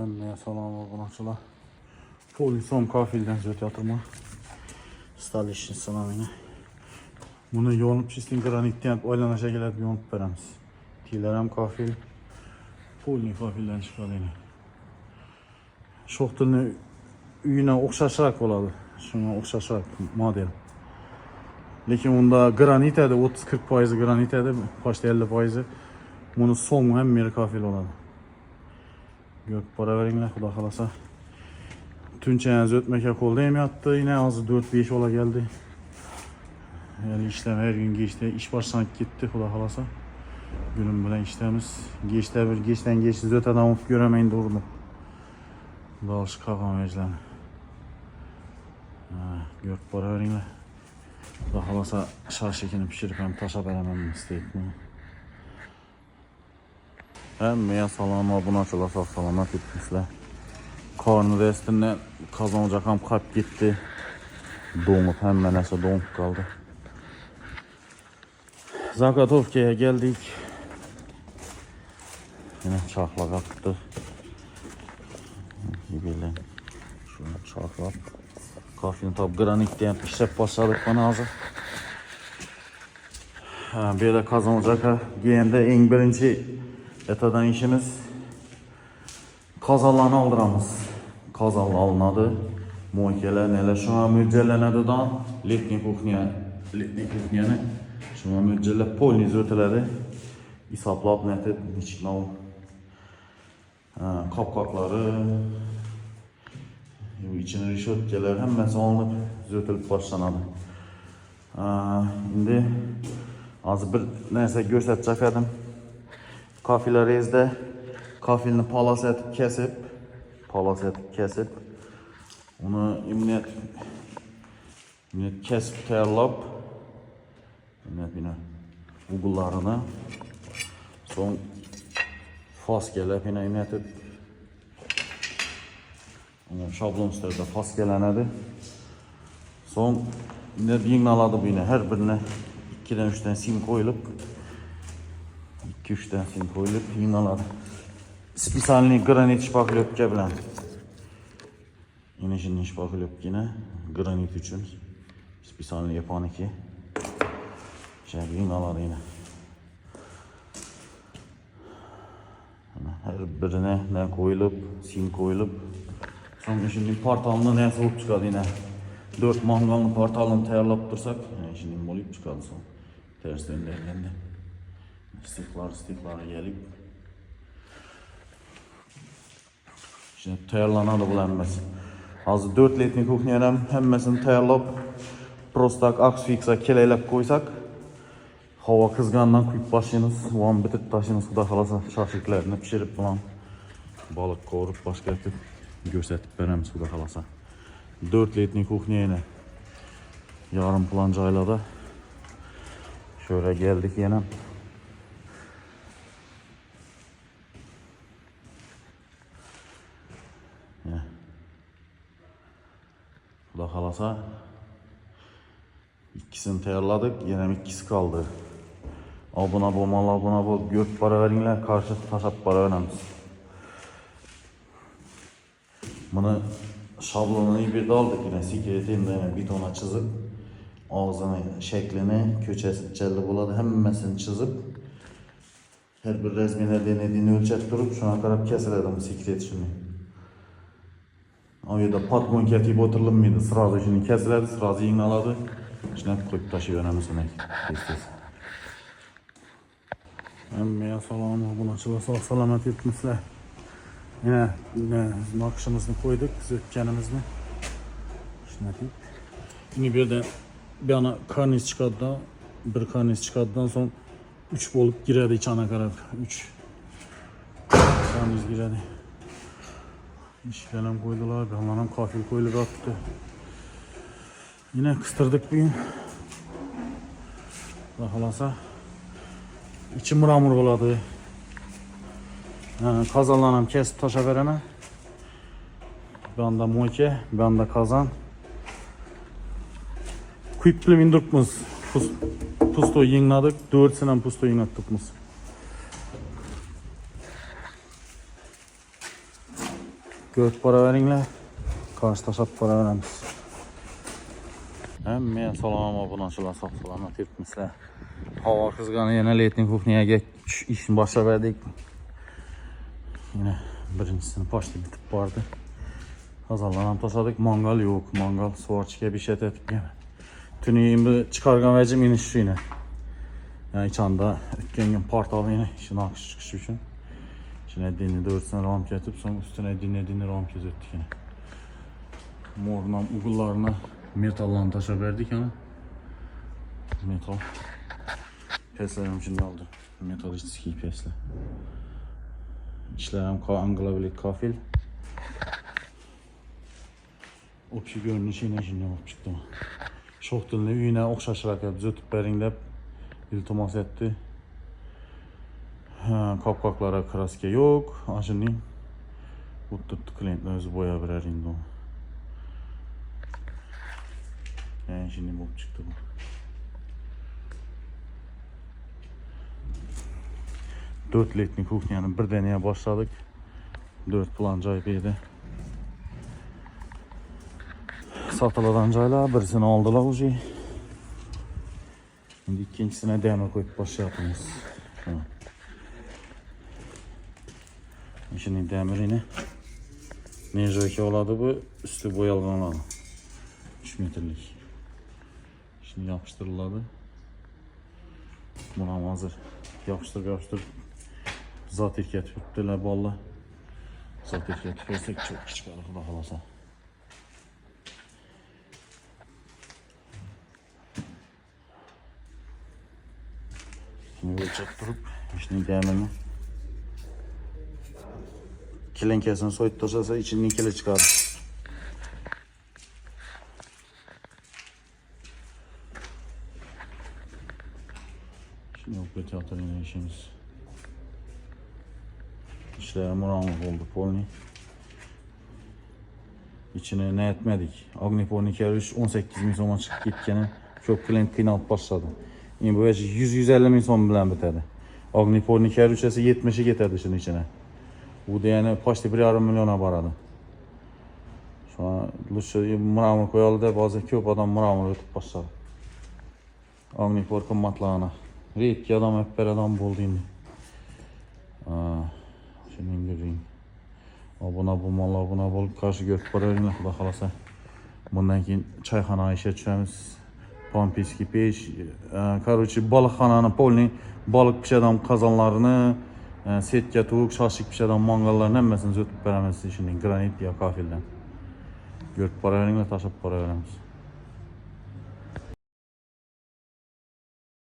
Emmeye salam obunaçılar. Polisom kafilden zöt yatırma. Stal işin sınavını. Bunu yoğunup çizdiğin granitten oylanaşa gelip yoğunup veremiz. Tilerem kafil. Polin kafilden çıkadı yine. Şok dilini üyüne okşaşarak oladı. Şuna okşaşarak model. Lekin onda granit edi 30-40% granit edi. Başta 50%. Bunu son hem meri kafil oladı. Gök para verinler Xudo xolasa. Tunçayaz ötmeke kolda hem yattı. Yine azı 4-5 ola geldi. Yani işlem her gün geçti. İş başlanıp gitti Xudo xolasa. Günüm bilen işlemiz. Geçten geçti. Öt adam göremeyin durdum. Dalış kalkan veclerini. Gök para verinler. Xudo xolasa şarşekini pişirip hem taşa veremem isteyip mi? Emmeye salam obunaçılar sağ salamat etmişler. Karnı restinden kazanacak hem kalp gitti. Donup hemen neyse donup kaldı. Zagatovka'ya geldik. Yine çaklak attı. Bilin. Şunu çaklak. Kafini tabi granitten işlep başladık bana hazır. Bir de kazanacak. Giyende en birinci etadan işimiz kazallarını aldıramız. Kazal alınadı. Moikeler neler şu an müccellenedi da letni kuxnyanı şu an müccelle polniz öteleri isaplap netip niçiknav kapkakları içine rişotkeler hemmesi alınıp zötülüp başlanadı. Şimdi az bir neyse göstercek edim. Kafile rezde kafilini palas etip kesip onu imniyet kesip tayarlap yine uğullarını son fas gelip yine imniyet şablon üstlerinde fas gelenedi. Son yine yığınaladı bu yine her birine 2'den 3'ten sim koyulup 2-3'ten sim koyulup yığınaladı. Spesialni granit şpaklyopka bilen. Yine şimdi şpaklyop yine granit için spesialni yapan iki. Şöyle yığınaladı yine. Her birine ne koyulup sim koyulup. Sonra şimdi partalını ne soğuk çıkadı yine. 4 mangalını partalını tayarlap dursak. Yani şimdi molip çıkadı son. Ters döndürülendi. Stiklara gelip. Şimdi tayarlanadı bulanmaz. Az 4 letni kuxnyanam hemmesini tayarlap prostak aksfiksa keleylep koysak hava kızgandan kuyup başlayınız. Ulan bitip taşınız Xudo xolasa şaşıklarını pişirip bulan balık kovurup başka etip gösterip veremiz Xudo xolasa. 4 letni kuxnyayla yarım plancayla da şöyle geldik yine. Xudo xolasa ikisini tayarladık, yine ikisi kaldı. Abuna bol gök para veringler, karşı taşap para veremiz. Bunu şablonunu bir de aldık yine sikreteyim yine bitona çizip ağzını, şeklini, köçesi celli buladı hemmesini çizip her bir rezmine denediğini ölçek durup şuna kadar kesiledim sikret şimdi. O ya da patron ketip oturulur mıydı? Sırada şimdi kesiledi, sırada yığınaladı. Şimdi koyup taşı önemli sünek. Emmeye salam obunaçılar sağ salamat etmişler. Yine nakışımızı koyduk, zötkenimizni. Şimdi yine bir ana karniz çıkardı, bir karniz çıkardıdan sonra 3 bolup giredi içine kadar. 3 karniz giredi. İşlerim koydular, benim kafil koyulup attı. Yine kıstırdık bir gün. Xolasa içi mıramur oladı. Yani kazanlarım kesip taşa vereme. Ben de moike, ben de kazan. Kuyuplu vindurkmuz. Pusto yığınladık, 4 sene pusto yığınlattıkmız. Görüp para veringlar. Karşı taşap para veremiz. Men salam obunachilar, sog' salomat yuribmisizlar. Havo qizg'ani, yana letning kuxniyaga ishni boshlab berdik. Yine birincisini pochta bitib bordi. Hazırlar ham tashladik. Mangal yo'q. Mangal svorchga bishat etib yana. Tuni endi chiqargan vajim yine shu yine. Yani içanda o'tgan kun portalini ishini olqish chiqish uchun. Shuni dinni 4 ram ketib, so'ng ustine dinni ram ketdik yine. Mornam uğullarına metallarını tashlab berdik yana. Metal. Peslerim içinde oldu. Metalistik pesler. İşlerim Anglo-Bilik kafil. Общий görünüşü yine şimdi olub çıktı. Şoq dilini uyuna oxşaşıraq düzötüb beringləb iltimas etdi. Qapqaqlara kraska yo'q. Ajının o'ttirdi klientlar o'zi bo'yab berar endi u. Yani şimdi olub çıktı bu. Dört letning kuxniyani bir deneye başladık. 4 plan joy berdi. Satıladan joylar birisini aldılar уже. Şimdi ikincisine demo koyup başlayapmiz. Şimdi demirini Nejoki oladı bu, üstü boyalgan oladı. 3 metrelik. Şimdi yapıştırıldı. Buna hazır. Yapıştır. Zat irket tuttular balla. Zat irket tutursek çok çıkarır da kalasa. Şimdi ölçek durup, şimdi demini kilenkesini soyuttursa içinden kile çıkarır. Şimdi operator yine işimiz. İşler muranlık oldu polni. İçine ne etmedik. Agnipolni kerüş 18 bin soma çıkıp gitkeni çok klient kıynalıp başladı. Yani bu 100-150 bin son bilen bitedi. Agnipolni kerüşesi 70'i getirdi şunun içine. Bu da yani paşta 1,5 milyona baradı. Şu an lütfen muramır koyalı da bazı köp adam muramır ötüp başladı. Agnipol kımmatlığına. Redki adam hep bir adam buldu indi. Şimdi indireyim. Abuna bul karşı görüp para verin Xudo xolasa. Bundan keyin çayxona işe tushamiz. Pampiski pesh, короче, balıkxonani polni balık pishadigan qozonlarini, setka tuvuk, shashlik pishadigan mangallarni hammasini o'tib beramiz. Şimdi granit ya kafildan. Görüp para veringlar, tashlab para veramiz.